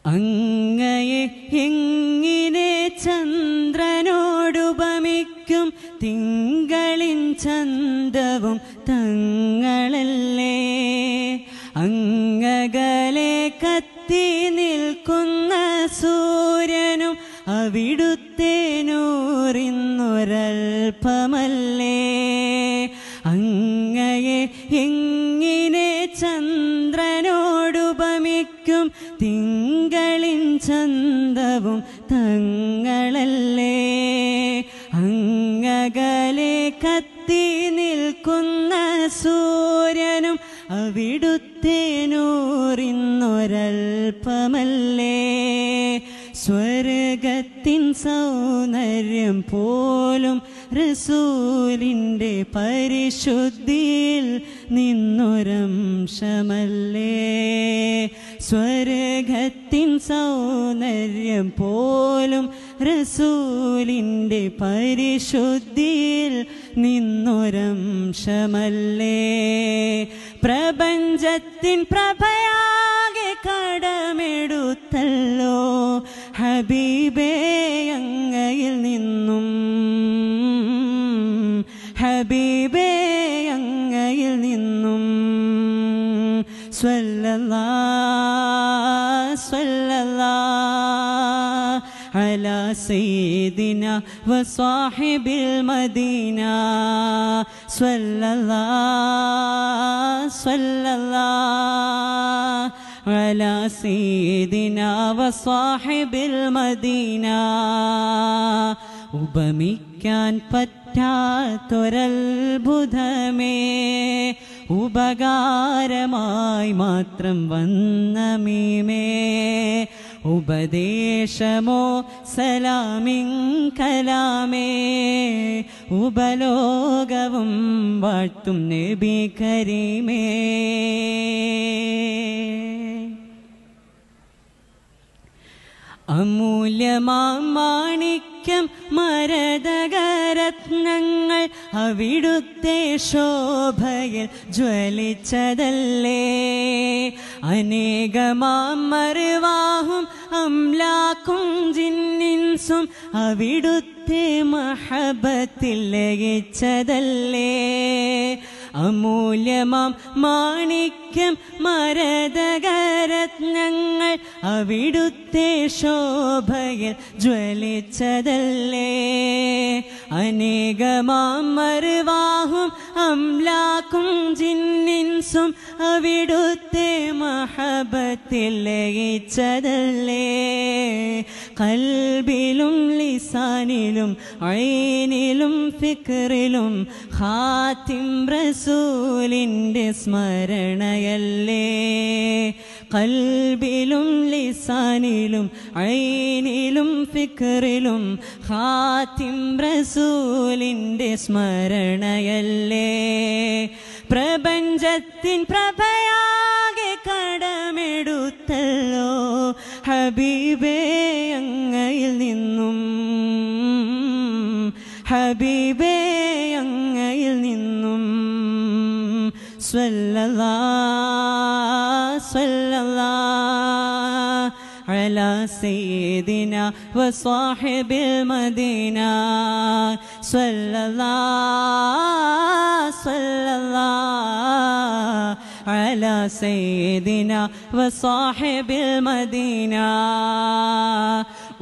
അങ്ങയെ എങ്ങിനെ ചന്ദ്രനോടുപമിക്കും തിങ്കളിൻ ചന്തവും തങ്ങളല്ലേ. അങ്ങകലെ കത്തി നിൽക്കുന്ന സൂര്യനും അവിടുത്തെ നൂറിന്നൊരൽപ്പമല്ലേ. അങ്ങയെ എങ്ങിനെ ചന്ദ്രനോടുപമിക്കും തിങ്കളിൻ ചന്തവും തങ്ങളല്ലേ. അങ്ങകലെ കത്തി നിൽക്കുന്ന സൂര്യനും അവിടുത്തെ നൂറിന്നൊരൽപ്പമല്ലേ. സ്വർഗത്തിൻ സൗന്ദര്യം പോലും റസൂലിൻ്റെ പരിശുദ്ധിയിൽ നിന്നൊരംശമല്ലേ. സ്വർഗത്തിൻ സൗന്ദര്യം പോലും റസൂലിൻ്റെ പരിശുദ്ധിയിൽ നിന്നൊരംശമല്ലേ. പ്രപഞ്ചത്തിൻ പ്രഭയാകെ കടമെടുത്തല്ലോ ഹബീബേ അങ്ങയിൽ നിന്നും. ഹബീബേ അങ്ങയിൽ നിന്നും. സ്വല്ലല്ലാഹ് സ്വല്ലല്ലാഹ് അലാ സയ്യിദിനാ വസ്വാഹിബിൽ മദീന. സ്വല്ലല്ലാഹ് സ്വല്ലല്ലാഹ് അലാ സയ്യിദിനാ വസ്വാഹിബിൽ മദീന. ഉപമിക്കാൻ പറ്റാത്തൊരത്ഭുതമേ, ഉപകാരമായി മാത്രം വന്ന മീമേ. ഉപദേശമോ സലാമിൻ കലാമേ, ഉപലോകവും വാഴ്ത്തും നബി കരീമേ. അമൂല്യമാണിക്യം മരതകരത്നങ്ങൾ അവിടുത്തെ ശോഭയിൽ ജ്വലിച്ചതല്ലേ. അനേകമാം മർവാഹും അംലാക്കും ജിന്നിൻസും അവിടുത്തെ മഹബത്തിൽ ലയിച്ചതല്ലേ. അമൂല്യമാം മാണിക്യം മരതകരത്നങ്ങൾ അവിടുത്തെ ശോഭയിൽ ജ്വലിച്ചതല്ലേ. അനേകമാം മർവാഹും അംലാക്കും ജിന്നിൻസും അവിടുത്തെ മഹബത്തിൽ ലയിച്ചതല്ലേ. ഖൽബിലും ലിസാനിലും ഐനിലും ഫിക്റിലും ഖാതിം റസൂലിൻ്റെ സ്മരണയല്ലേ. ഖൽബിലും ലിസാനിലും ഐനിലും ഫിക്റിലും ഖാതിം റസൂലിൻ്റെ സ്മരണയല്ലേ. പ്രപഞ്ചത്തിൻ പ്രഭയാകെ കടമെടുത്തല്ലോ ഹബീബേ അങ്ങയിൽ നിന്നും. ഹബീബേ അങ്ങയിൽ നിന്നും. സ്വല്ലല്ലാഹ് സ്വല്ലല്ലാഹ് അലാ സയ്യിദിനാ വസ്വാഹിബിൽ മദീന. സ്വല്ലല്ലാഹ് സ്വല്ലല്ലാഹ് അലാ സയ്യിദിനാ വസ്വാഹിബിൽ മദീന.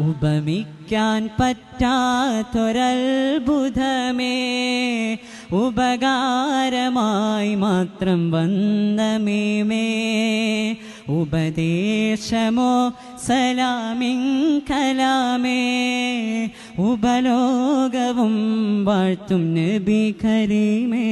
ഉപമിക്കാൻ പറ്റാത്തൊരത്ഭുതമേ, ഉപകാരമായി മാത്രം വന്ന മീമേ. ഉപദേശമോ സലാമിൻ കലാമേ, ഉപലോകവും വാഴ്ത്തും നബി കരീമേ.